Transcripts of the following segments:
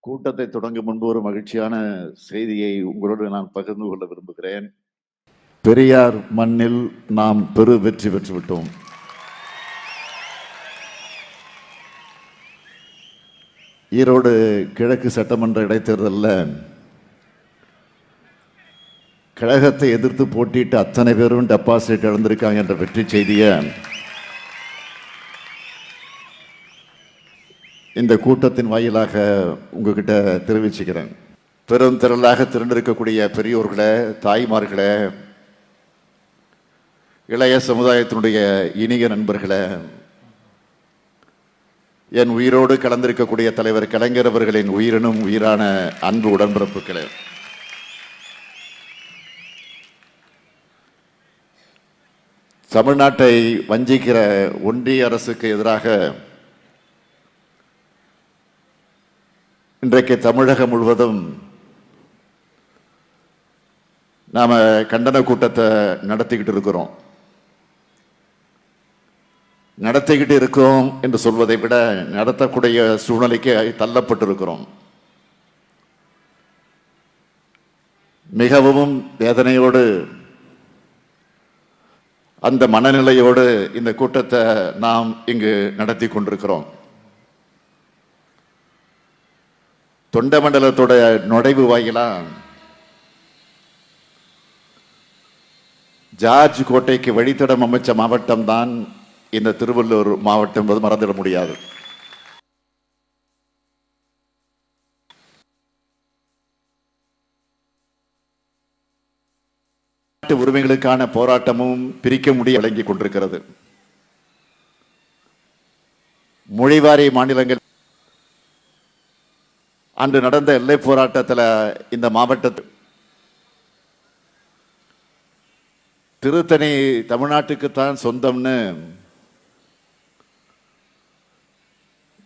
கூட்டத்தை தொடங்கும் முன்பு ஒரு மகிழ்ச்சியான செய்தியை உங்களோடு நான் பகிர்ந்து கொள்ள விரும்புகிறேன். பெரியார் மண்ணில் நாம் பெரு வெற்றி பெற்றுவிட்டோம். ஈரோடு கிழக்கு சட்டமன்ற இடைத்தேர்தலில் கழகத்தை எதிர்த்து போட்டிட்டு அத்தனை பேரும் டெபாசிட் இழந்திருக்காங்க என்ற வெற்றி செய்தியை இந்த கூட்டத்தின் வாயிலாக உங்ககிட்ட தெரிவிச்சுக்கிறேன். பெரும் திரளாக திரண்டிருக்கக்கூடிய பெரியோர்களே, தாய்மார்களே, இளைய சமுதாயத்தினுடைய இனிய நண்பர்களே, என் உயிரோடு கலந்திருக்கக்கூடிய தலைவர் கலைஞர் அவர்களின் உயிரினும் உயிரான அன்பு உடன்பிறப்புகளே, தமிழ்நாட்டை வஞ்சிக்கிற ஒன்றிய அரசுக்கு எதிராக இன்றைக்கு தமிழகம் முழுவதும் நாம கண்டன கூட்டத்தை நடத்திக்கிட்டு இருக்கோம் என்று சொல்வதை விட நடத்தக்கூடிய சூழ்நிலைக்கு தள்ளப்பட்டிருக்கிறோம். மிகவும் வேதனையோடு அந்த மனநிலையோடு இந்த கூட்டத்தை நாம் இங்கு நடத்தி கொண்டிருக்கிறோம். தொண்டமண்டலத்தோட நுழைவு வாயிலா ஜார்ஜ் கோட்டைக்கு வழித்தடம் அமைச்ச மாவட்டம் தான் இந்த திருவள்ளூர் மாவட்டம் என்பது மறந்துட முடியாது. உரிமைகளுக்கான போராட்டமும் பிரிக்க முடிய வழங்கி கொண்டிருக்கிறது. மொழிவாரி மாநிலங்கள் அன்று நடந்த எல்லை போராட்டத்தில் இந்த மாவட்டத்தில் திருத்தணி தமிழ்நாட்டுக்குத்தான் சொந்தம்னு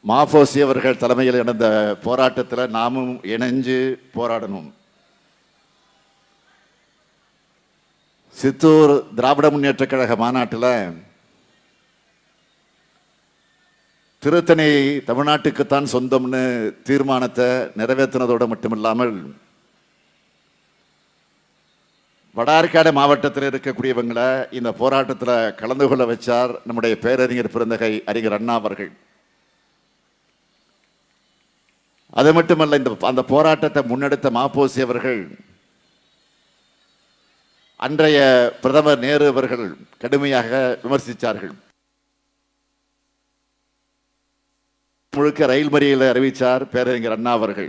மாஃபோசி அவர்கள் தலைமையில் நடந்த போராட்டத்தில் நாமும் இணைஞ்சு போராடணும். சித்தூர் திராவிட முன்னேற்ற கழக மாநாட்டில் திருத்தணி தமிழ்நாட்டுக்குத்தான் சொந்தம்னு தீர்மானத்தை நிறைவேற்றினதோடு மட்டுமில்லாமல் வடார்காடு மாவட்டத்தில் இருக்கக்கூடியவங்களை இந்த போராட்டத்தில் கலந்து கொள்ள வச்சார் நம்முடைய பேரறிஞர் பெருந்தகை அறிஞர் அண்ணா அவர்கள். அது மட்டுமல்ல, அந்த போராட்டத்தை முன்னெடுத்த மாப்போசி அவர்கள் அன்றைய பிரதமர் நேரு அவர்கள் கடுமையாக விமர்சித்தார்கள். முழுக்க ரயில் மறியலை அறிவித்தார் பேரறிஞர் அண்ணா அவர்கள்.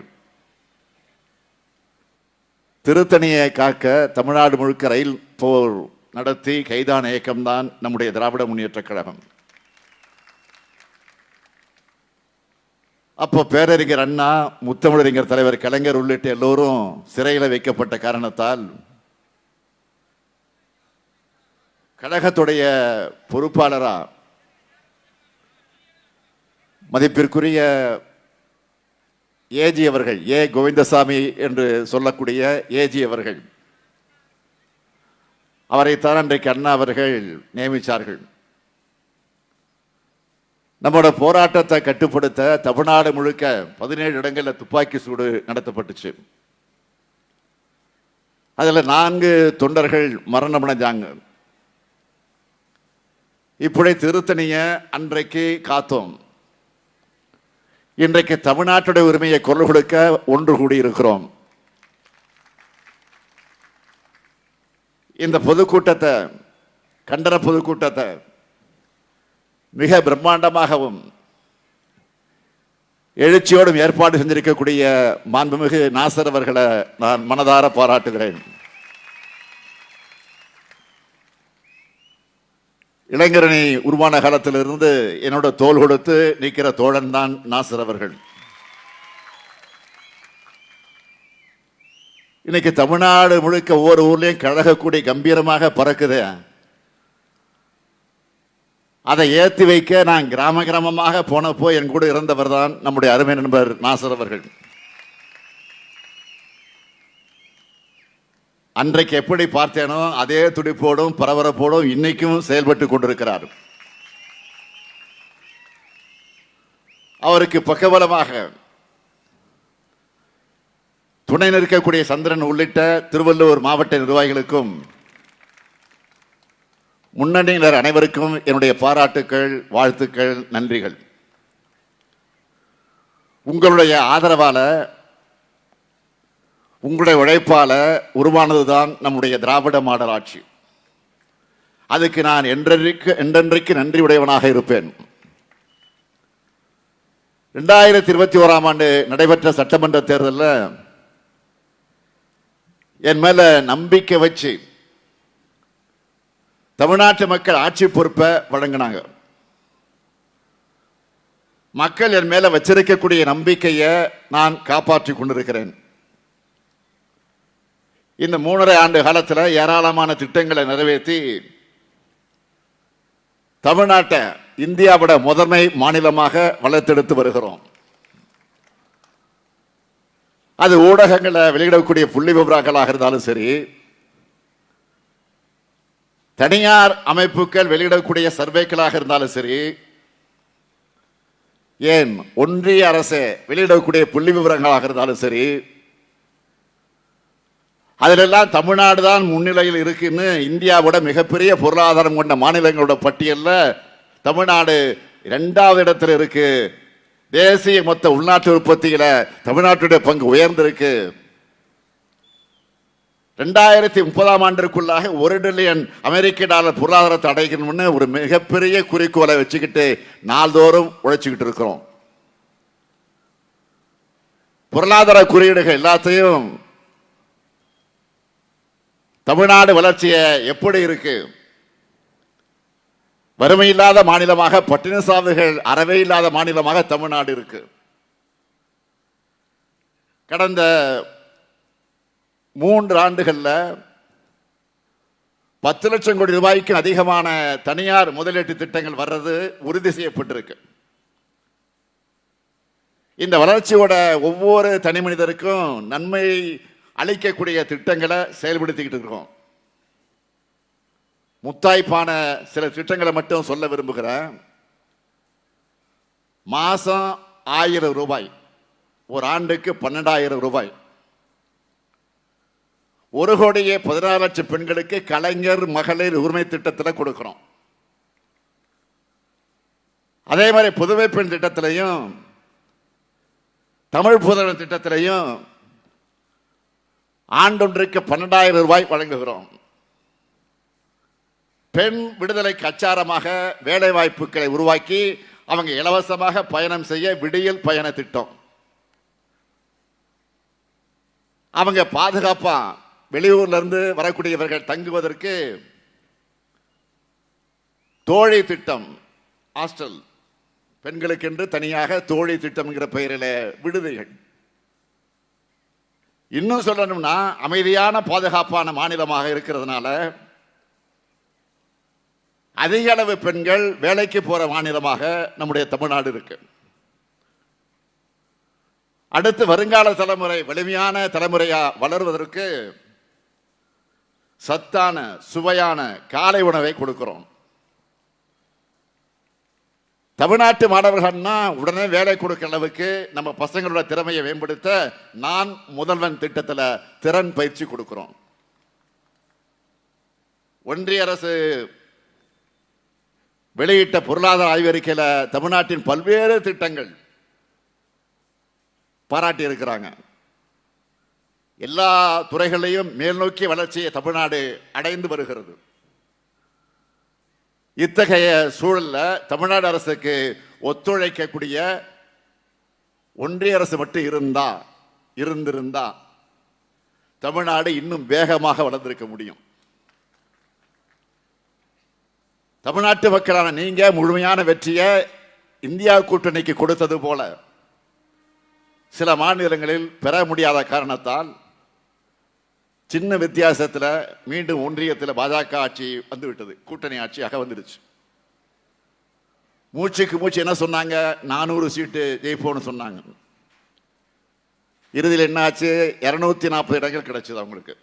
திருத்தணியை காக்க தமிழ்நாடு முழுக்க ரயில் போர் நடத்தி கைதான இயக்கம்தான் நம்முடைய திராவிட முன்னேற்ற கழகம். அப்போ பேரறிஞர் அண்ணா, முத்தமிழறிஞர் தலைவர் கலைஞர் உள்ளிட்ட எல்லோரும் சிறையில் வைக்கப்பட்ட காரணத்தால் கழகத்துடைய பொறுப்பாளரா மதிப்பிற்குரிய ஏஜி அவர்கள், ஏ கோவிந்தசாமி என்று சொல்லக்கூடிய ஏஜி அவர்கள், அவரைத்தான் அன்றைக்கு அண்ணா அவர்கள் நியமித்தார்கள். நம்மளோட போராட்டத்தை கட்டுப்படுத்த தமிழ்நாடு முழுக்க 17 இடங்களில் துப்பாக்கி சூடு நடத்தப்பட்டுச்சு. அதில் 4 தொண்டர்கள் மரணமடைஞ்சாங்க. இப்படி திருத்தணியை அன்றைக்கு காத்தோம். இன்றைக்கு தமிழ்நாட்டுடைய உரிமையை குரல் கொடுக்க ஒன்று கூடியிருக்கிறோம். இந்த பொதுக்கூட்டத்தை, கண்டன பொதுக்கூட்டத்தை மிக பிரம்மாண்டமாகவும் எழுச்சியோடும் ஏற்பாடு செஞ்சிருக்கக்கூடிய மாண்புமிகு நாசர் அவர்களை நான் மனதார பாராட்டுகிறேன். இளைஞரணி உருவான காலத்திலிருந்து என்னோட தோள் கொடுத்து நிற்கிற தோழன் தான் நாசர் அவர்கள். இன்னைக்கு தமிழ்நாடு முழுக்க ஒவ்வொரு ஊர்லயும் கழகக்கூடி கம்பீரமாக பறக்குது. அதை ஏற்றி வைக்க நான் கிராம கிராமமாக போனப்போ என் கூட இருந்தவர் தான் நம்முடைய அருமை நண்பர் நாசர் அவர்கள். அன்றைக்கு எப்படி பார்த்தேனோ அதே துடிப்போடும் பரபரப்போடும் இன்னைக்கும் செயல்பட்டு கொண்டிருக்கிறார். அவருக்கு பக்கபலமாக துணை நிற்கக்கூடிய சந்திரன் உள்ளிட்ட திருவள்ளூர் மாவட்ட நிர்வாகிகளுக்கும் முன்னணியினர் அனைவருக்கும் என்னுடைய பாராட்டுக்கள், வாழ்த்துக்கள், நன்றிகள். உங்களுடைய ஆதரவால, உங்களுடைய உழைப்பால உருவானதுதான் நம்முடைய திராவிட மாடல் ஆட்சி. அதுக்கு நான் என்றென்றைக்கு நன்றி உடையவனாக இருப்பேன். 2021ஆம் ஆண்டு நடைபெற்ற சட்டமன்ற தேர்தலில் என் மேல நம்பிக்கை வச்சு தமிழ்நாட்டு மக்கள் ஆட்சி பொறுப்பை வழங்கினாங்க. மக்கள் என் மேல வச்சிருக்கக்கூடிய நம்பிக்கையை நான் காப்பாற்றி கொண்டிருக்கிறேன். இந்த 3.5 ஆண்டு காலத்தில் ஏராளமான திட்டங்களை நிறைவேற்றி தமிழ்நாட்டை இந்தியாவோட முதன்மை மாநிலமாக வளர்த்தெடுத்து வருகிறோம். அது ஊடகங்களை வெளியிடக்கூடிய புள்ளி விவரங்களாக இருந்தாலும் சரி, தனியார் அமைப்புகள் வெளியிடக்கூடிய சர்வேக்களாக இருந்தாலும் சரி, ஏன் ஒன்றிய அரசு வெளியிடக்கூடிய புள்ளி விவரங்களாக இருந்தாலும் சரி, அதிலெல்லாம் தமிழ்நாடு தான் முன்னிலையில் இருக்குன்னு இந்தியாவோட மிகப்பெரிய பொருளாதாரம் கொண்ட மாநிலங்களோட பட்டியலில் தமிழ்நாடு 2வது இடத்துல இருக்கு. தேசிய மொத்த உள்நாட்டு உற்பத்தியில தமிழ்நாட்டுடைய பங்கு உயர்ந்திருக்கு. 2030ஆம் ஆண்டிற்குள்ளாக $1 டிரில்லியன் அமெரிக்க பொருளாதாரத்தை அடைக்கணும்னு ஒரு மிகப்பெரிய குறிக்கோளை வச்சுக்கிட்டு நாள்தோறும் உழைச்சிக்கிட்டு இருக்கிறோம். பொருளாதார குறியீடுகள் எல்லாத்தையும் தமிழ்நாடு வளர்ச்சியை எப்படி இருக்கு? வறுமை இல்லாத மாநிலமாக, பட்டினி சாவுகள் அறவே இல்லாத மாநிலமாக தமிழ்நாடு இருக்கு. கடந்த 3 ஆண்டுகள்ல 10 லட்சம் கோடி ரூபாய்க்கு அதிகமான தனியார் முதலீட்டு திட்டங்கள் வர்றது உறுதி செய்யப்பட்டிருக்கு. இந்த வளர்ச்சியோட ஒவ்வொரு தனி மனிதருக்கும் நன்மை அளிக்கக்கூடிய திட்டங்களை செயல்படுத்திக்கிட்டு இருக்கோம். முத்தாய்ப்பான சில திட்டங்களை மட்டும் சொல்ல விரும்புகிறேன். மாசம் 1000 ரூபாய், ஒரு ஆண்டுக்கு 12,000 ரூபாய். 1,16,00,000 பெண்களுக்கு கலைஞர் மகளிர் உரிமை திட்டத்தில் கொடுக்கிறோம். அதே மாதிரி புதுமை பெண் திட்டத்திலையும் தமிழ் புதல்வன் திட்டத்திலையும் ஆண்டொன்றுக்கு 12,000 ரூபாய் வழங்குகிறோம். பெண் விடுதலைக்கு அச்சாரமாக வேலை வாய்ப்புகளை உருவாக்கி அவங்க இலவசமாக பயணம் செய்ய விடியல் பயண திட்டம். அவங்க பாதுகாப்பா வெளியூர்ல இருந்து வரக்கூடியவர்கள் தங்குவதற்கு தோழி திட்டம், ஹாஸ்டல், பெண்களுக்கு என்று தனியாக தோழி திட்டம் என்கிற பெயரில் விடுதிகள். இன்னும் சொல்லணும்னா அமைதியான பாதுகாப்பான மாநிலமாக இருக்கிறதுனால அதிக அளவு பெண்கள் வேலைக்கு போற மாநிலமாக நம்முடைய தமிழ்நாடு இருக்கு. அடுத்து வருங்கால தலைமுறை வலிமையான தலைமுறையா வளர்வதற்கு சத்தான சுவையான காலை உணவை கொடுக்கிறோம். தமிழ்நாட்டு மாணவர்கள்னா உடனே வேலை கொடுக்கிற அளவுக்கு நம்ம பசங்களோட திறமையை மேம்படுத்த நான் முதல்வன் திட்டத்தில் திறன் பயிற்சி கொடுக்கிறோம். ஒன்றிய அரசு வெளியிட்ட பொருளாதார ஆய்வறிக்கையில் தமிழ்நாட்டின் பல்வேறு திட்டங்கள் பாராட்டி இருக்கிறாங்க. எல்லா துறைகளையும் மேல் நோக்கிய வளர்ச்சியை தமிழ்நாடு அடைந்து வருகிறது. இத்தகைய சூழல்ல தமிழ்நாடு அரசுக்கு ஒத்துழைக்கக்கூடிய ஒன்றிய அரசு மட்டும் இருந்திருந்தா தமிழ்நாடு இன்னும் வேகமாக வளர்ந்திருக்க முடியும். தமிழ்நாட்டு மக்களான நீங்க முழுமையான வெற்றியை இந்தியா கூட்டணிக்கு கொடுத்தது போல சில மாநிலங்களில் பெற முடியாத காரணத்தால் சின்ன வித்தியாசத்தில் மீண்டும் ஒன்றியத்தில் பாஜக ஆட்சி வந்துவிட்டது. கூட்டணி ஆட்சியாக வந்துடுச்சு. மூச்சுக்கு மூச்சு என்ன சொன்னாங்க? 400 சீட்டு ஜெயிப்போம்னு சொன்னாங்க. இறுதியில் என்ன ஆச்சு? 240 இடங்கள் கிடைச்சது அவங்களுக்கு.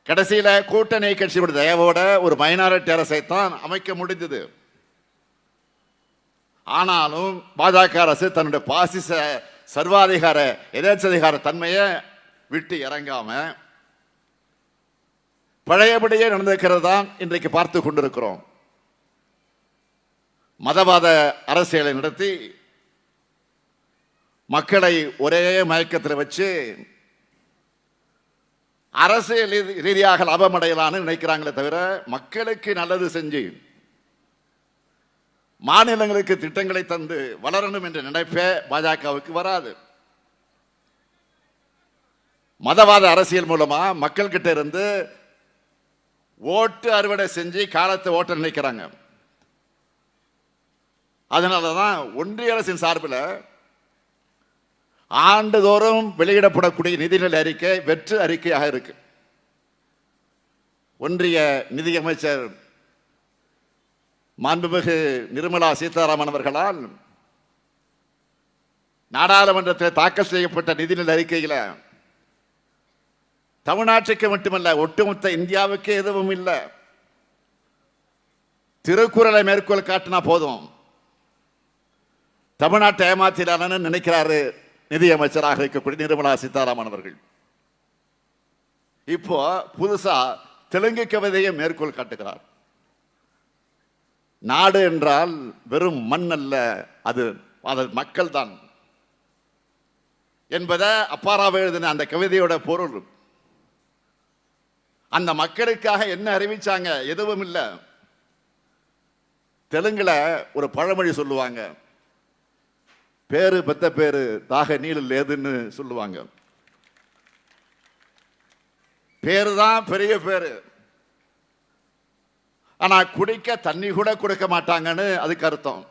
கடைசியில கூட்டணி கட்சியோட தயவோட ஒரு மைனாரிட்டி அரசை தான் அமைக்க முடிந்தது. ஆனாலும் பாஜக அரசு தன்னுடைய பாசிச சர்வாதிகார எதேச்சதிகார தன்மையை விட்டு இறங்காம பழையபடியே நடந்திருக்கிறது தான் இன்றைக்கு பார்த்து கொண்டிருக்கிறோம். மதவாத அரசியலை நடத்தி மக்களை ஒரே மயக்கத்தில் வச்சு அரசியல் ரீதியாக லாபம் அடையலான்னு நினைக்கிறாங்களே தவிர மக்களுக்கு நல்லது செஞ்சு மாநிலங்களுக்கு திட்டங்களை தந்து வளரணும் என்ற நினைப்பே பாஜகவுக்கு வராது. மதவாத அரசியல் மூலமா மக்கள் கிட்ட இருந்து ஓட்டு அறுவடை செஞ்சு காலத்தை ஓட்ட நினைக்கிறாங்க. அதனாலதான் ஒன்றிய அரசின் சார்பில் ஆண்டுதோறும் வெளியிடப்படக்கூடிய நிதிநிலை அறிக்கை வெற்று அறிக்கையாக இருக்கு. ஒன்றிய நிதியமைச்சர் மாண்புமிகு நிர்மலா சீதாராமன் அவர்களால் நாடாளுமன்றத்தில் தாக்கல் செய்யப்பட்ட நிதிநிலை அறிக்கையில் தமிழ்நாட்டுக்கு மட்டுமல்ல ஒட்டுமொத்த இந்தியாவுக்கு எதுவும் இல்லை. திருக்குறளை மேற்கோள் காட்டினா போதும், தமிழ்நாட்டை ஏமாத்தினான்னு நினைக்கிறாரு நிதியமைச்சராக இருக்கக்கூடிய நிர்மலா சீதாராமன் அவர்கள். இப்போ புதுசா தெலுங்கு கவிதையை மேற்கோள் காட்டுகிறார். நாடு என்றால் வெறும் மண் அல்ல, அது மக்கள் தான் என்பதை அப்பாராவை எழுதின அந்த கவிதையோட பொருள். அந்த மக்களுக்காக என்ன அறிவிச்சாங்க? எதுவும் இல்லை. தெலுங்குல ஒரு பழமொழி சொல்லுவாங்க, பேரு பெத்த பேரு தாக நீளல் ஏதுன்னு சொல்லுவாங்க. பேரு தான் பெரிய பேரு, ஆனா குடிக்க தண்ணி கூட கொடுக்க மாட்டாங்கன்னு அதுக்கு அர்த்தம்.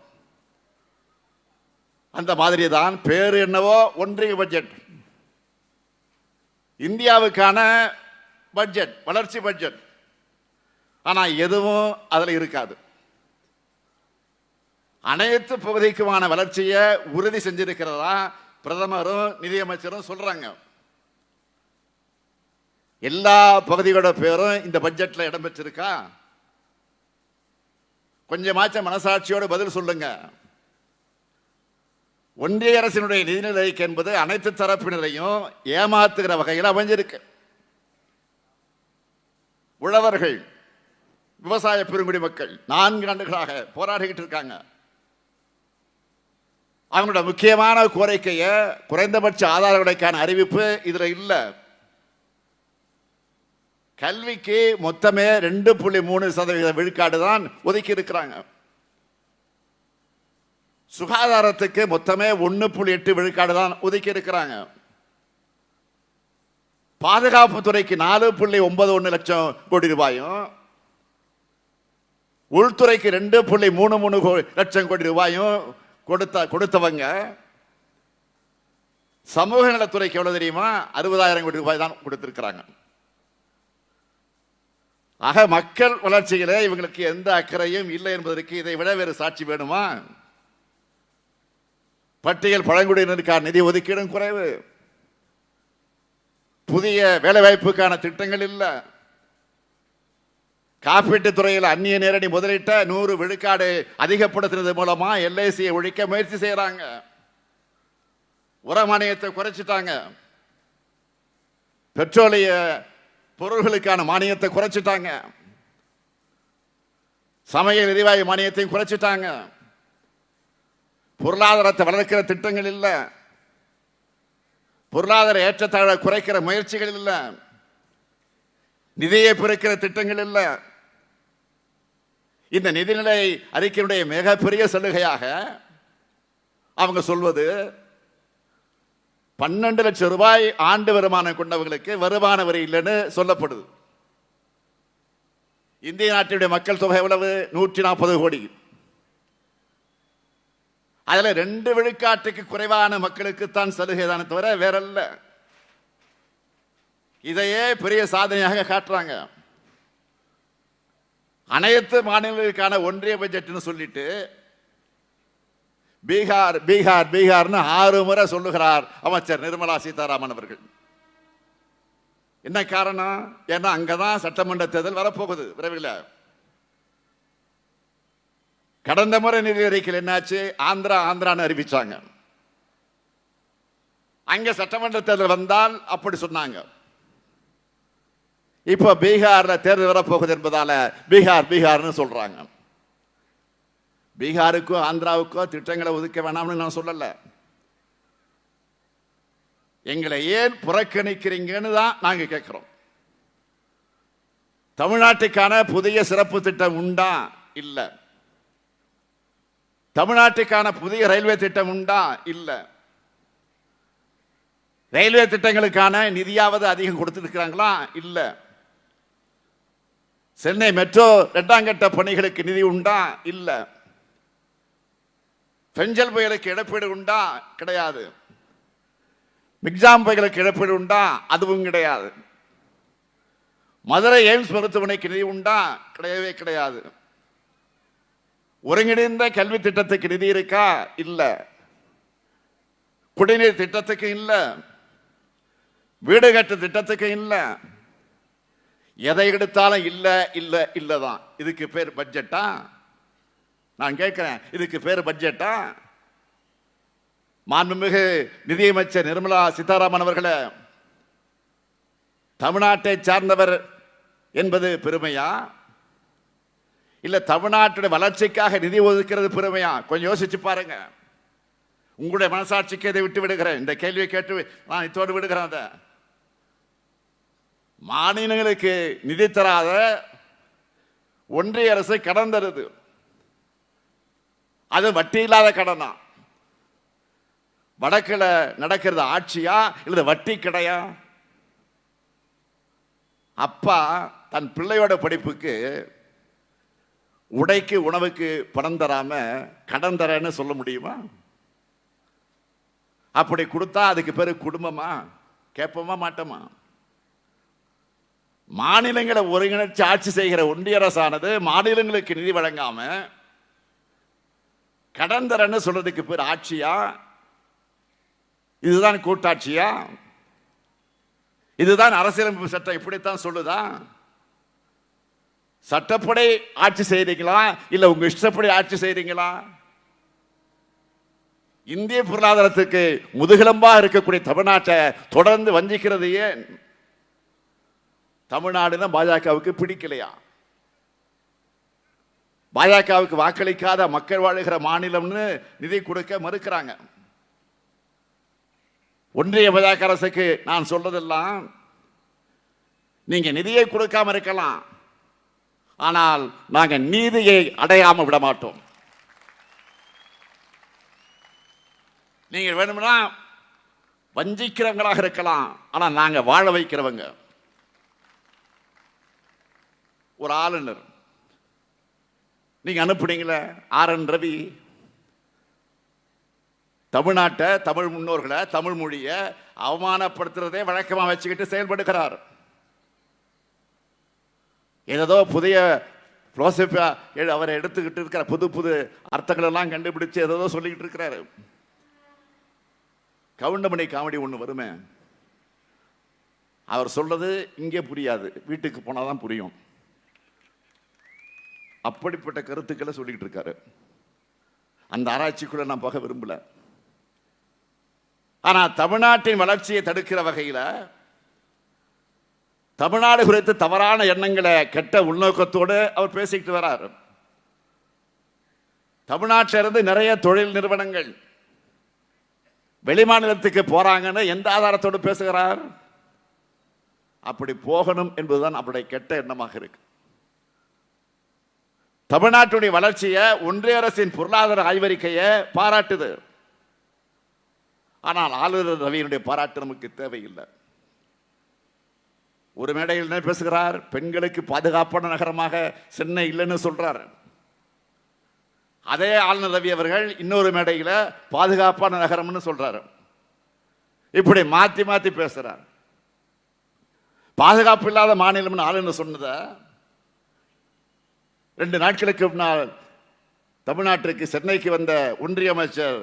அந்த மாதிரி தான் பேரு என்னவோ ஒன்றிய பட்ஜெட், இந்தியாவுக்கான பட்ஜெட், வளர்ச்சி பட்ஜெட். ஆனா எதுவும் அதுல இருக்காது. அனைத்து பகுதிக்குமான வளர்ச்சியை உறுதி செஞ்சிருக்கிறதா பிரதமரும் நிதியமைச்சரும் சொல்றாங்க. எல்லா பகுதிகளோட பேரும் இந்த பட்ஜெட்ல இடம்பெற்றிருக்கா? கொஞ்சமாச்சும் மனசாட்சியோட பதில் சொல்லுங்க. ஒன்றிய அரசினுடைய நிதிநிலை அறிக்கை என்பது அனைத்து தரப்பினரையும் ஏமாத்துகிற வகையில் அமைஞ்சிருக்கு. உழவர்கள், விவசாய பெருங்குடி மக்கள் 4 ஆண்டுகளாக போராடிக்கிட்டு இருக்காங்க. அவங்களோட முக்கியமான கோரிக்கையை குறைந்தபட்ச ஆதார விலைக்கான அறிவிப்பு இதுல இல்ல. கல்விக்கு மொத்தமே 2.3% விழுக்காடு தான் ஒதுக்கி இருக்கிறாங்க. சுகாதாரத்துக்கு மொத்தமே 1.8 விழுக்காடு தான் ஒதுக்கி இருக்கிறாங்க. பாதுகாப்பு துறைக்கு 4.91 லட்சம் கோடி ரூபாயும், உள்துறைக்கு 2.33 லட்சம் கோடி ரூபாயும் கொடுத்தவங்க சமூக நலத்துறைக்கு எவ்வளவு தெரியுமா? 60,000 கோடி ரூபாய் தான் கொடுத்திருக்கிறாங்க. ஆக மக்கள் வளர்ச்சியிலே இவங்களுக்கு எந்த அக்கறையும் இல்லை என்பதற்கு இதை விட வேறு சாட்சி வேணுமா? பட்டியல் பழங்குடியினருக்கான நிதி ஒதுக்கீடும் குறைவு, புதிய வேலைவாய்ப்புக்கான திட்டங்கள் இல்லை, காப்பீட்டு துறையில் அந்நிய நேரடி முதலீட்டை 100 விழுக்காடு அதிகப்படுத்தினது மூலமா எல்ஐசியை ஒழிக்க முயற்சி செய்யறாங்க. உர மானியத்தை குறைச்சிட்டாங்க, பெட்ரோலிய பொருள்களுக்கான மானியத்தை குறைச்சிட்டாங்க, சமையல் எரிவாயு மானியத்தையும் குறைச்சிட்டாங்க. பொருளாதாரத்தை வளர்க்கிற திட்டங்கள் இல்லை, பொருளாதார ஏற்றத்தாழ குறைக்கிற முயற்சிகள் இல்லை, நிதியை பெருக்கிற திட்டங்கள் இல்லை. இந்த நிதிநிலை அறிக்கையினுடைய மிகப்பெரிய சலுகையாக அவங்க சொல்வது 12 லட்சம் ரூபாய் ஆண்டு வருமானம் கொண்டவர்களுக்கு வருமான வரி இல்லைன்னு சொல்லப்படுது. இந்திய நாட்டினுடைய மக்கள் தொகை எவ்வளவு? 140 கோடி. அதுல 2 விழுக்காட்டுக்கு குறைவான மக்களுக்கு தான் சலுகை தானே தவிர வேறல்ல. இதையே பெரிய சாதனையாக காட்டுறாங்க. அனைத்து மாநிலங்களுக்கான ஒன்றிய பட்ஜெட்னு சொல்லிட்டு பீகார் பீகார் பீகார்னு 6 முறை சொல்லுகிறார் அமைச்சர் நிர்மலா சீதாராமன் அவர்கள். என்ன காரணம்? ஏன்னா அங்கதான் சட்டமன்ற தேர்தல் வரப்போகுது விரைவில். கடந்த முறை நிதி அறிக்கையில் என்னாச்சு? ஆந்திரான்னு அறிவிச்சாங்க. அங்க சட்டமன்ற தேர்தல் வந்தால் அப்படி சொன்னாங்க. இப்ப பீகார்ல தேர்தல் வரப்போகுது என்பதால பீகார் பீகார்னு சொல்றாங்க. பீகாருக்கோ ஆந்திராவுக்கோ திட்டங்களை ஒதுக்க வேணாம்னு நான் சொல்லல. எங்களை ஏன் புறக்கணிக்கிறீங்கன்னு தான் நாங்க கேட்கிறோம். தமிழ்நாட்டுக்கான புதிய சிறப்பு திட்டம் உண்டா? இல்ல. தமிழ்நாட்டுக்கான புதிய ரயில்வே திட்டம் உண்டா? இல்ல. ரயில்வே திட்டங்களுக்கான நிதியாவது அதிகம் கொடுத்திருக்கிறாங்களா? இல்ல. சென்னை மெட்ரோ 2ஆம் கட்ட பணிகளுக்கு நிதி உண்டா? இல்ல. பெஞ்சல் புயலுக்கு இழப்பீடு உண்டா? கிடையாது. மிக்ஜாம் புயலுக்கு இழப்பீடு உண்டா? அதுவும் கிடையாது. மதுரை எய்ம்ஸ் மருத்துவமனைக்கு நிதி உண்டா? கிடையவே கிடையாது. ஒருங்கிணைந்த கல்வி திட்டத்துக்கு நிதி இருக்கா? இல்ல. குடிநீர் திட்டத்துக்கு இல்ல. வீடு கட்டு திட்டத்துக்கு இல்ல. எதை எடுத்தாலும் இல்ல இல்ல இல்லதான். இதுக்கு பேர் பட்ஜெட்டா? நான் கேட்கிறேன், இதுக்கு பேர் பட்ஜெட்டா? மாண்புமிகு நிதியமைச்சர் நிர்மலா சீதாராமன் அவர்களே, தமிழ்நாட்டை சார்ந்தவர் என்பது பெருமையா, இல்ல தமிழ்நாட்டுடைய வளர்ச்சிக்காக நிதி ஒதுக்கிறது பெருமையா? கொஞ்சம் யோசிச்சு பாருங்க. உங்களுடைய மனசாட்சிக்கு இதை விட்டு விடுகிறேன். இந்த கேள்வியை கேட்டு நான் இத்தோடு விடுகிறேன். அதை மாநிலங்களுக்கு நிதி தராத ஒன்றிய அரசு கடன் தருது. அது வட்டி இல்லாத கடனா? வடக்குல நடக்கிறது ஆட்சியா இல்ல வட்டி கிடையா? அப்பா தன் பிள்ளையோட படிப்புக்கு உடைக்கு உணவுக்கு பணம் தராம கடன் தரேன்னு சொல்ல முடியுமா? அப்படி கொடுத்தா அதுக்கு பேரு குடும்பமா? கேட்போமா மாட்டோமா? மாநிலங்களை ஒருங்கிணைச்சு ஆட்சி செய்கிற ஒன்றிய அரசானது மாநிலங்களுக்கு நிதி வழங்காம கடன் தரேன்னு சொல்றதுக்கு பேர் ஆட்சியா? இதுதான் கூட்டாட்சியா? இதுதான் அரசியலமைப்பு சட்டம் இப்படித்தான் சொல்லுதா? சட்டப்படி ஆட்சி செய்றீங்களா இல்ல உங்க இஷ்டப்படி ஆட்சி செய்றீங்களா? இந்திய பொருளாதாரத்துக்கு முதுகெலும்பா இருக்கக்கூடிய தமிழ்நாட்டை தொடர்ந்து வஞ்சிக்கிறது ஏன்? தமிழ்நாடுதான் பாஜகவுக்கு பிடிக்கலையா? பாஜகவுக்கு வாக்களிக்காத மக்கள் வாழுகிற மாநிலம்னு நிதி கொடுக்க மறுக்கிறாங்க. ஒன்றிய பாஜக அரசுக்கு நான் சொல்றதெல்லாம், நீங்க நிதியை கொடுக்காம இருக்கலாம், ஆனால் நாங்க நீதியை அடையாம விட மாட்டோம். நீங்க வேணும்னா வஞ்சிக்கிறவங்களாக இருக்கலாம், ஆனா நாங்க வாழ வைக்கிறவங்க. ஒரு ஆளுநர் நீங்க அனுப்புனீங்களே, RN ரவி, தமிழ்நாட்டை, தமிழ் முன்னோர்களை, தமிழ் மொழியை அவமானப்படுத்துறதே வழக்கமா வச்சுக்கிட்டு செயல்படுகிறார். ஏதோ புதிய அவரை எடுத்துக்கிட்டு இருக்கிற புது புது அர்த்தங்கள் எல்லாம் கண்டுபிடிச்சு ஏதோ சொல்லிக்கிட்டு இருக்கிறாரு. கவுண்டமணி காமெடி ஒண்ணு வருமே, அவர் சொல்றது இங்கே புரியாது, வீட்டுக்கு போனாதான் புரியும். அப்படிப்பட்ட கருத்துக்களை சொல்லிட்டு இருக்காரு. அந்த ஆராய்ச்சிக்குள்ள நான் போக விரும்பல. ஆனா தமிழ்நாட்டின் வளர்ச்சியை தடுக்கிற வகையில் தமிழ்நாடு குறித்து தவறான எண்ணங்களை, கெட்ட உள்நோக்கத்தோடு அவர் பேசிக்கிட்டு வரார். தமிழ்நாட்டிலிருந்து நிறைய தொழில் நிறுவனங்கள் வெளிமாநிலத்துக்கு போறாங்கன்னு எந்த ஆதாரத்தோடு பேசுகிறார்? அப்படி போகணும் என்பதுதான் அவருடைய கெட்ட எண்ணமாக இருக்கு. தமிழ்நாட்டுடைய வளர்ச்சியை ஒன்றிய அரசின் பொருளாதார ஆய்வறிக்கையை பாராட்டுது. ஆனால் ஆளுநர் ரவியினுடைய பாராட்டு நமக்கு தேவையில்லை. ஒரு மேடையில் என்ன பேசுகிறார்? பெண்களுக்கு பாதுகாப்பான நகரமாக சென்னை இல்லைன்னு சொல்றார். அதே ஆளுநர் ரவி அவர்கள் இன்னொரு மேடையில் பாதுகாப்பான நகரம்னு சொல்றாரு. இப்படி மாத்தி மாத்தி பேசுறார். பாதுகாப்பு இல்லாத மாநிலம் ஆளுநர் சொன்னதை 2 நாட்களுக்கு முன்னால் தமிழ்நாட்டிற்கு சென்னைக்கு வந்த ஒன்றிய அமைச்சர்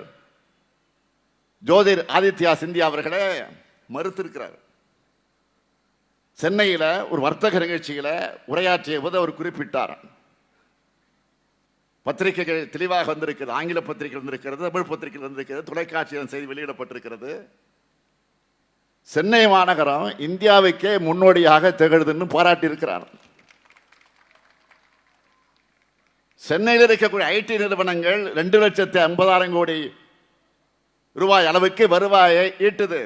ஜோதிர் ஆதித்யா சிந்தியா அவர்களே மறுத்திருக்கிறார். சென்னையில் ஒரு வர்த்தக நிகழ்ச்சியில் உரையாற்றிய போது அவர் குறிப்பிட்டார், பத்திரிகைகள் தெளிவாக வந்திருக்கிறது, ஆங்கில பத்திரிகை வந்திருக்கிறது, தமிழ் பத்திரிகை வந்திருக்கிறது, தொலைக்காட்சியில் செய்தி வெளியிடப்பட்டிருக்கிறது. சென்னை மாநகரம் இந்தியாவுக்கே முன்னோடியாக திகழ்துன்னு பாராட்டி இருக்கிறார். சென்னையில் இருக்கக்கூடிய ஐடி நிறுவனங்கள் 2,50,000 கோடி ரூபாய் அளவுக்கு வருவாயை ஈட்டுது.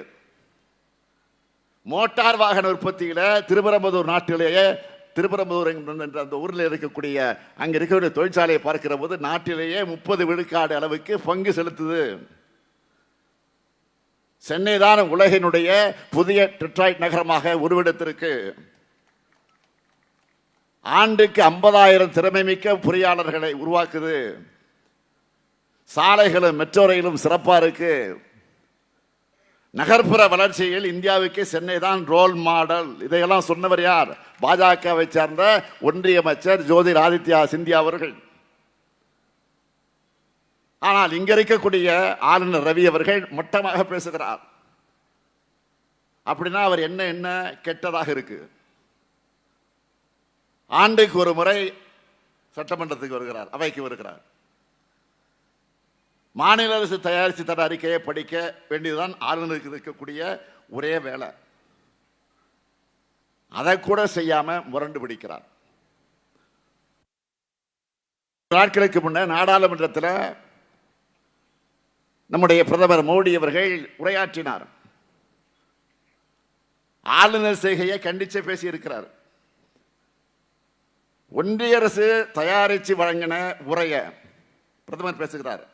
மோட்டார் வாகன உற்பத்தியில திருப்பரம்பதூர் நாட்டிலேயே திருப்பரம்பதூர் என்ற அந்த ஊரில் இருக்கக்கூடிய அங்க இருக்கக்கூடிய தொழிற்சாலையை பார்க்கிற போது நாட்டிலேயே 30 விழுக்காடு அளவுக்கு பங்கு செலுத்துது. சென்னை தான் உலகினுடைய புதிய டெட்ராய்ட் நகரமாக உருவெடுத்திருக்கு. ஆண்டுக்கு 50,000 திறமை மிக்க பொறியாளர்களை உருவாக்குது. சாலைகளும் மெட்ரோ ரயிலும் சிறப்பா இருக்கு. நகர்ப்புற வளர்ச்சியில் இந்தியாவுக்கு சென்னை தான் ரோல் மாடல். இதையெல்லாம் சொன்னவர் யார்? பாஜகவை சேர்ந்த ஒன்றிய அமைச்சர் ஜோதிர் ஆதித்யா சிந்தியா அவர்கள். ஆனால் இங்க இருக்கக்கூடிய ஆளுநர் ரவி அவர்கள் மட்டமாக பேசுகிறார். அப்படின்னா அவர் என்ன கெட்டதாக இருக்கு? ஆண்டுக்கு ஒரு முறை சட்டமன்றத்துக்கு வருகிறார், அவைக்கு வருகிறார். மாநில அரசு தயாரித்து தர அறிக்கையை படிக்க வேண்டியதுதான் ஆளுநருக்கு இருக்கக்கூடிய ஒரே வேலை. அதை கூட செய்யாம முரண்டு பிடிக்கிறார். நாட்களுக்கு முன்ன நாடாளுமன்றத்தில் நம்முடைய பிரதமர் மோடி அவர்கள் உரையாற்றினார். ஆளுநர் செய்கையை கண்டிச்சு பேசி இருக்கிறார். ஒன்றிய அரசு தயாரித்து வழங்கின உரைய பிரதமர் பேசுகிறார்.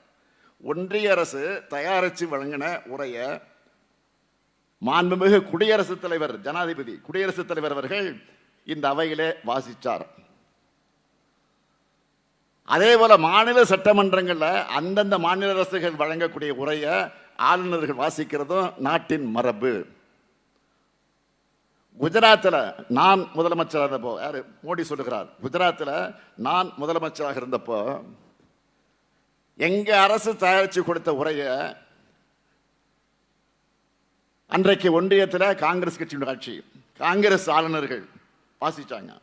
ஒன்றிய அரசு தயாரித்து வழங்கின உரைய மாண்புமிகு குடியரசுத் தலைவர் ஜனாதிபதி குடியரசுத் தலைவர் அவர்கள் இந்த அவையிலே வாசித்தார். அதே போல மாநில சட்டமன்றங்கள்ல அந்தந்த மாநில அரசுகள் வழங்கக்கூடிய உரைய ஆளுநர்கள் வாசிக்கிறதும் நாட்டின் மரபு. குஜராத்தில் நான் முதலமைச்சராக இருந்தப்போ, யாரு மோடி சொல்லுகிறார், குஜராத்தில் நான் முதலமைச்சராக இருந்தப்போ எங்க அரசு தயாரித்து கொடுத்த உரைய அன்றைக்கு ஒன்றியத்தில் காங்கிரஸ் கட்சியின் ஆட்சி, காங்கிரஸ் ஆளுநர்கள் வாசிச்சாங்க.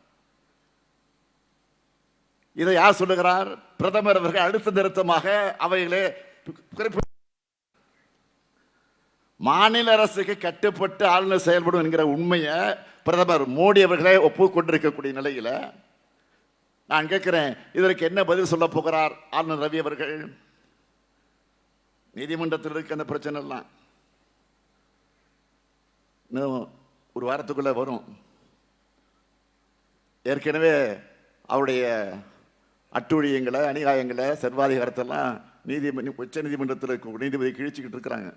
இதை யார் சொல்லுகிறார்? பிரதமர் அவர்கள் அழுத்த நிறுத்தமாக அவைகளே மாநில அரசுக்கு கட்டுப்பட்டு ஆளுநர் செயல்படும் என்கிற உண்மையை பிரதமர் மோடி அவர்களே ஒப்புக்கொண்டிருக்கக்கூடிய நிலையில நான் கேட்கிறேன், இதற்கு என்ன பதில் சொல்ல போகிறார் ஆளுநர் ரவி அவர்கள்? நீதிமன்றத்தில் இருக்க அந்த பிரச்சனை எல்லாம் இன்னும் ஒரு வாரத்துக்குள்ள வரும். ஏற்கனவே அவருடைய அட்டுழியங்களை அநியாயங்களை சர்வாதிகாரத்தெல்லாம் உச்ச நீதிமன்றத்தில் நீதிபதி கிழிச்சுக்கிட்டு இருக்கிறாங்க.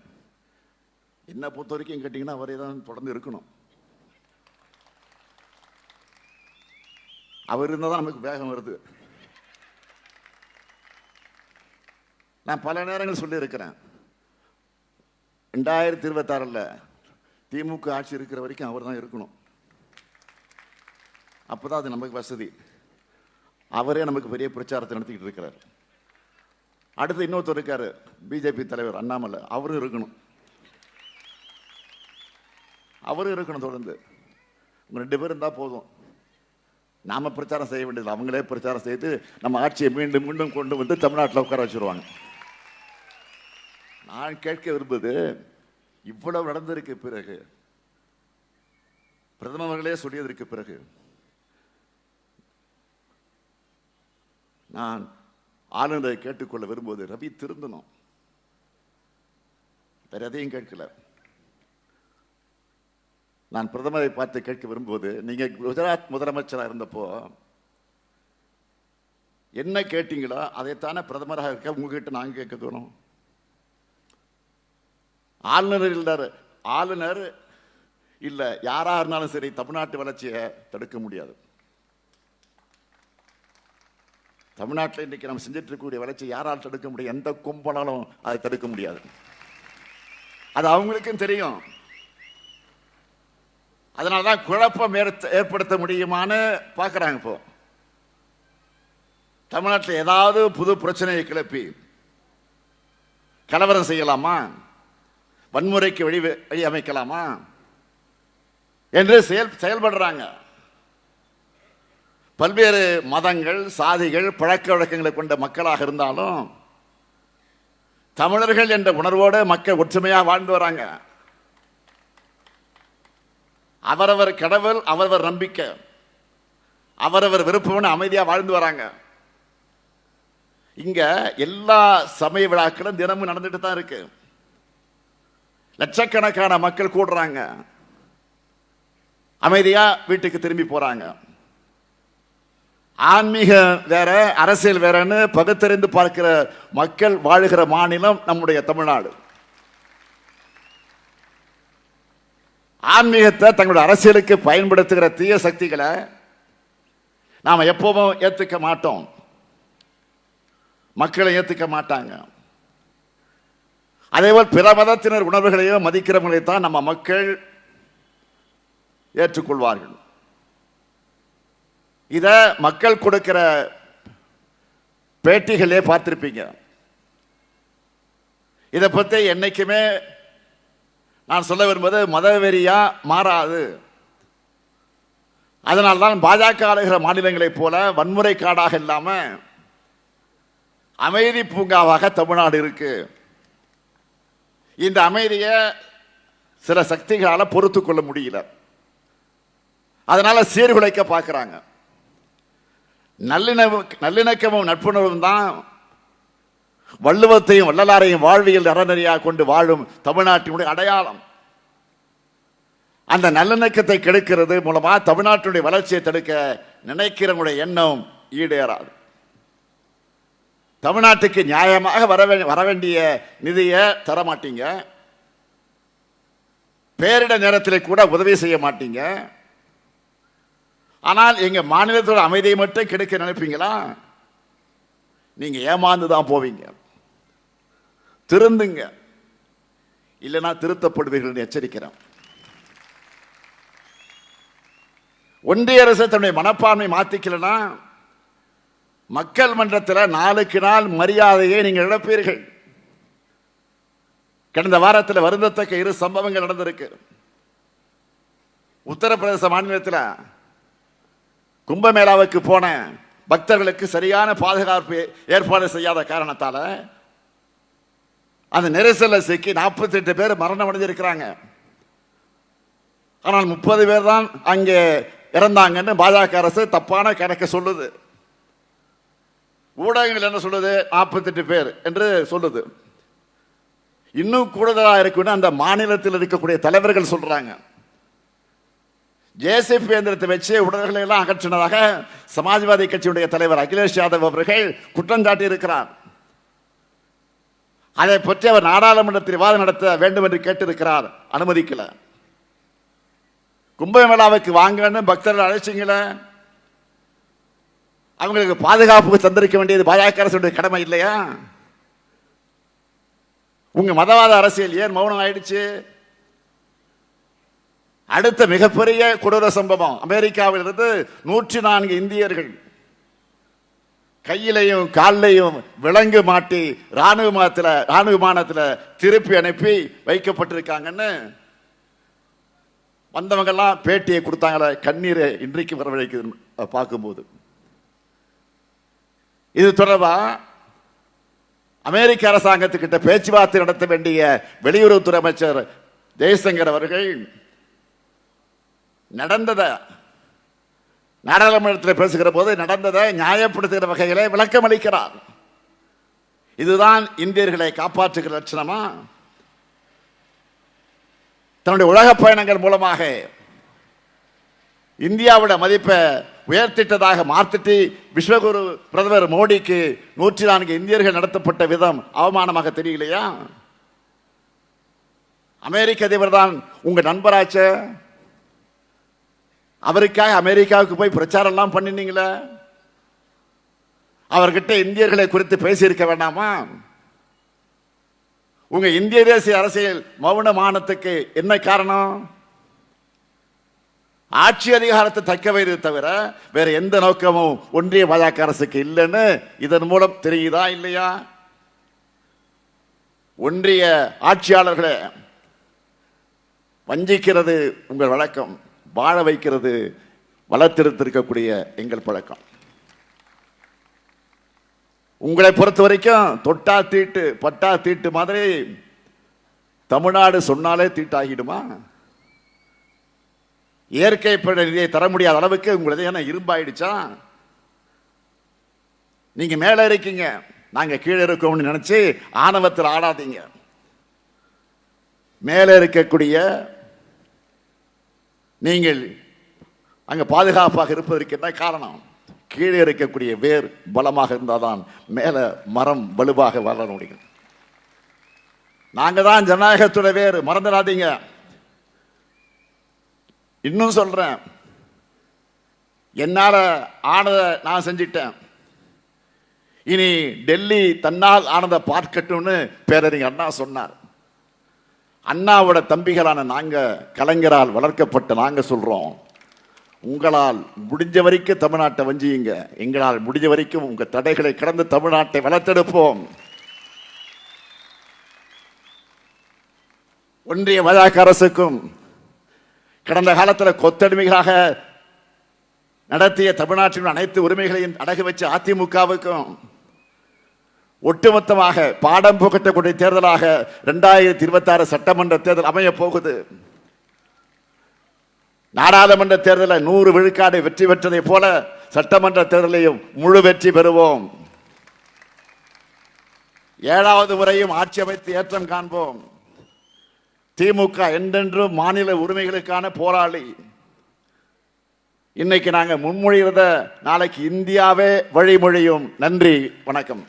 என்ன பொறுத்த வரைக்கும் கேட்டீங்கன்னா அவரே தான் தொடர்ந்து இருக்கணும். அவர் இருந்தால் தான் நமக்கு வேகம் வருது. நான் பல நேரங்கள் சொல்லி இருக்கிறேன், 2026 திமுக ஆட்சி இருக்கிற வரைக்கும் அவர் தான் இருக்கணும். அப்போதான் அது நமக்கு வசதி. அவரே நமக்கு பெரிய பிரச்சாரத்தை நடத்திக்கிட்டு இருக்கிறார். அடுத்து இன்னொருத்தர் இருக்காரு, பிஜேபி தலைவர் அண்ணாமலை, அவரும் இருக்கணும். அவரும் இருக்கணும் தொடர்ந்து. 2 பேர் இருந்தால் போதும். நாம பிரச்சாரம் செய்ய வேண்டியது, அவங்களே பிரச்சாரம் செய்து நம்ம ஆட்சியை மீண்டும் மீண்டும் கொண்டு வந்து தமிழ்நாட்டில் உட்கார வச்சிருவாங்க. நான் கேட்க விரும்புவது, இவ்வளவு நடந்திருக்கு பிறகு, பிரதமர்களே சொல்லியதற்கு பிறகு நான் ஆளுநரை கேட்டுக்கொள்ள விரும்புவது, ரவி திருந்தணும், வேற எதையும் கேட்கல. நான் பிரதமரை பார்த்து கேட்க விரும்புவது, நீங்க குஜராத் முதலமைச்சராக இருந்தப்போ என்ன கேட்டீங்களோ அதைத்தானே பிரதமராக இருக்க உங்ககிட்ட நாங்கள் கேட்க தோணும். ஆளுநர் இல்ல யாரா இருந்தாலும் சரி தமிழ்நாட்டு வளர்ச்சியை தடுக்க முடியாது. தமிழ்நாட்டில் இன்றைக்கு நம்ம செஞ்சிட்டு இருக்கக்கூடிய வளர்ச்சி யாரால் தடுக்க முடியும்? எந்த கும்பலாலும் அதை தடுக்க முடியாது. அது அவங்களுக்கும் தெரியும். அதனாலதான் குழப்பம் ஏற்படுத்த முடியுமான்னு பார்க்குறாங்க. இப்போ தமிழ்நாட்டில் ஏதாவது புது பிரச்சனையை கிளப்பி கலவரம் செய்யலாமா, வன்முறைக்கு வழி அமைக்கலாமா என்று செயல்படுறாங்க. பல்வேறு மதங்கள், சாதிகள், பழக்க வழக்கங்களை கொண்ட மக்களாக இருந்தாலும் தமிழர்கள் என்ற உணர்வோடு மக்கள் ஒற்றுமையாக வாழ்ந்து வராங்க. அவரவர் கடவுள், அவரவர் நம்பிக்கை, அவரவர் விருப்பம்னு அமைதியா வாழ்ந்து வராங்க. இங்க எல்லா சமய விழாக்களும் தினமும் நடந்துட்டு தான் இருக்கு. லட்சக்கணக்கான மக்கள் கூடுறாங்க, அமைதியா வீட்டுக்கு திரும்பி போறாங்க. ஆன்மீகம் வேற, அரசியல் வேறன்னு பகுத்தறிந்து பார்க்கிற மக்கள் வாழுகிற மாநிலம் நம்முடைய தமிழ்நாடு. ஆன்மீகத்தை தங்களுடைய அரசியலுக்கு பயன்படுத்துகிற தீய சக்திகளை நாம எப்பவும் ஏத்துக்க மாட்டோம், மக்களை ஏத்துக்க மாட்டாங்க. அதேபோல் பிற மதத்தினர் உணர்வுகளையும் மதிக்கிறவங்களைத்தான் நம்ம மக்கள் ஏற்றுக்கொள்வார்கள். இத மக்கள் கொடுக்கிற பேட்டிகளே பார்த்திருப்பீங்க. இதை பற்றி என்னைக்குமே நான் சொல்ல விரும்புவது மதவெறியா மாறாது. அதனால்தான் பாஜக ஆளுகிற மாநிலங்களைப் போல வன்முறை காடாக இல்லாம அமைதி பூங்காவாக தமிழ்நாடு இருக்கு. இந்த அமைதியை சில சக்திகளால் பொறுத்து கொள்ள முடியல, அதனால சீர்குலைக்க பார்க்கிறாங்க. நல்லிணக்கமும் நட்புணர்வும் தான் வள்ளுவத்தையும் வள்ளலாரையும் வாழ்வியல் அறநெறியாக கொண்டு வாழும் தமிழ்நாட்டினுடைய அடையாளம். அந்த நல்லிணக்கத்தை கெடுக்கிறது மூலமா தமிழ்நாட்டினுடைய வளர்ச்சியை தடுக்க நினைக்கிறவங்களுடைய எண்ணம் ஈடேறாது. தமிழ்நாட்டுக்கு நியாயமாக வர வேண்டிய நிதியை தர மாட்டீங்க, பேரிட நேரத்தில் கூட உதவி செய்ய மாட்டீங்க. ஆனால் எங்க மாநிலத்தோட அமைதியை மட்டும் கெடுக்க நினைப்பீங்களா? நீங்க ஏமாந்து தான் போவீங்க. திருந்துங்க, இல்லைன்னா திருத்தப்படுவீர்கள் எச்சரிக்கிறேன். ஒன்றிய அரசு தன்னுடைய மனப்பான்மை மாத்திக்கலன்னா மக்கள் மன்றத்தில் நாளுக்கு நாள் மரியாதையை நீங்கள் இழப்பீர்கள். கடந்த வாரத்தில் வருந்தத்தக்க 2 சம்பவங்கள் நடந்திருக்கு. உத்தரப்பிரதேச மாநிலத்தில் கும்பமேளாவுக்கு போன பக்தர்களுக்கு சரியான பாதுகாப்பு ஏற்பாடு செய்யாத காரணத்தால அந்த நெரிசல்ல சிக்கி 48 பேர் மரணம் அடைஞ்சிருக்கிறாங்க. ஆனால் 30 பேர் தான் அங்கே இறந்தாங்கன்னு பாஜக அரசு தப்பான கணக்கு சொல்லுது. ஊடகங்கள் என்ன சொல்லுது? 48 பேர் என்று சொல்லுது. இன்னும் கூடுதலாக இருக்குன்னு அந்த மாநிலத்தில் இருக்கக்கூடிய தலைவர்கள் சொல்றாங்க. ஜேசிபி இயந்திரத்தை வச்சு உடல்களை எல்லாம் அகற்றினதாக சமாஜ்வாதி கட்சியுடைய தலைவர் அகிலேஷ் யாதவ் அவர்கள் குற்றம் சாட்டி இருக்கிறார். அதை பற்றி அவர் நாடாளுமன்றத்தில் விவாதம் நடத்த வேண்டும் என்று கேட்டிருக்கிறார், அனுமதிக்கல. கும்பமேளாவுக்கு வாங்கன்னு பக்தர்கள் அழைச்சிங்கள, அவங்களுக்கு பாதுகாப்பு தந்திருக்க வேண்டியது பாஜக அரசுடைய கடமை இல்லையா? உங்க மதவாத அரசியல் ஏன் மௌனம் ஆயிடுச்சு? அடுத்த மிகப்பெரிய கொடூர சம்பவம், அமெரிக்காவில் இருந்து 104 இந்தியர்கள் கையிலையும் காலிலையும் விலங்கு மாட்டி ராணுவ விமானத்தில் திருப்பி அனுப்பி வைக்கப்பட்டிருக்காங்கன்னு வந்தவங்க எல்லாம் பேட்டியை கொடுத்தாங்களே, கண்ணீரை இன்றைக்கு வரவழைக்குது பார்க்கும்போது. இது தொடர்பா அமெரிக்க அரசாங்கத்துக்கிட்ட பேச்சுவார்த்தை நடத்த வேண்டிய வெளியுறவுத்துறை அமைச்சர் ஜெய்சங்கர் அவர்கள் நடந்ததை நாடாளுமன்றத்தில் பேசுகிற போது நடந்ததை நியாயப்படுத்துகிற வகையிலே விளக்கம் அளிக்கிறார். இதுதான் இந்தியர்களை காப்பாற்றுகிற லட்சணமா? தன்னுடைய உலக பயணங்கள் மூலமாக இந்தியாவோட மதிப்பை உயர்த்திட்டதாக மார்த்திட்டு விஸ்வகுரு பிரதமர் மோடிக்கு 104 இந்தியர்கள் நடத்தப்பட்ட விதம் அவமானமாக தெரியலையா? அமெரிக்க அதிபர் தான் உங்க நண்பராச்ச, அவருக்காக அமெரிக்காவுக்கு போய் பிரச்சாரம் எல்லாம் பண்ணினீங்களே, அவர்கிட்ட இந்தியர்களை குறித்து பேசியிருக்க வேண்டாமா? உங்க இந்திய தேசிய அரசியல் மௌனமானத்துக்கு என்ன காரணம்? ஆட்சி அதிகாரத்தை தக்க வைத்தது தவிர வேற எந்த நோக்கமும் ஒன்றிய பாஜக அரசுக்கு இல்லைன்னு இதன் மூலம் தெரியுதா இல்லையா? ஒன்றிய ஆட்சியாளர்களை வஞ்சிக்கிறது உங்கள் வழக்கம், வாழ வைக்கிறது வளர்த்திருத்திருக்கக்கூடிய எங்கள் பழக்கம். உங்களை பொறுத்த வரைக்கும் தொட்டா தீட்டு பட்டா தீட்டு மாதிரி தமிழ்நாடு சொன்னாலே தீட்டாகிடுமா? இயற்கை நிதியை தர முடியாத அளவுக்கு உங்களது என்ன இரும்பாயிடுச்சா? நீங்க மேல இருக்கீங்க, நாங்க கீழே இருக்கோம்னு நினைச்சு ஆணவத்தில் ஆடாதீங்க. மேல இருக்கக்கூடிய நீங்கள் அங்க பாதுகாப்பாக இருப்பதற்கு என்ன காரணம்? கீழே இருக்கக்கூடிய வேர் பலமாக இருந்தால்தான் மேல மரம் வலுவாக வளர முடியும். நாங்க தான் ஜனநாயகத்துடைய வேறு, மறந்துடாதீங்க. இன்னும் சொல்றேன், என்னால ஆனதை நான் செஞ்சிட்டேன், இனி டெல்லி தன்னால் ஆனதை பார்க்கட்டும்னு பேரறிஞர் அண்ணா சொன்னார். அண்ணாவோட தம்பிகளான நாங்க, கலைஞரால் வளர்க்கப்பட்ட நாங்க சொல்றோம், உங்களால் முடிஞ்ச வரைக்கும் தமிழ்நாட்டை வஞ்சியுங்க, எங்களால் முடிஞ்ச வரைக்கும் உங்க தடைகளை கடந்து தமிழ்நாட்டை வளர்த்தெடுப்போம். ஒன்றிய பாஜக அரசுக்கும் கடந்த காலத்தில் கொத்தடிமைகளாக நடத்திய தமிழ்நாட்டின் அனைத்து உரிமைகளையும் அடகு வச்ச அதிமுகவுக்கும் ஒட்டுமொத்தமாக பாடம் புகட்டக்கூடிய தேர்தலாக 2026 சட்டமன்ற தேர்தல் அமைய போகுது. நாடாளுமன்ற தேர்தலில் 100 விழுக்காடு வெற்றி பெற்றதை போல சட்டமன்ற தேர்தலையும் முழு வெற்றி பெறுவோம். 7வது முறையும் ஆட்சி அமைத்து ஏற்றம் காண்போம். திமுக என்றென்றும் மாநில உரிமைகளுக்கான போராளி. இன்னைக்கு நாங்க முன்மொழிகிறத நாளைக்கு இந்தியாவே வழிமொழியும். நன்றி, வணக்கம்.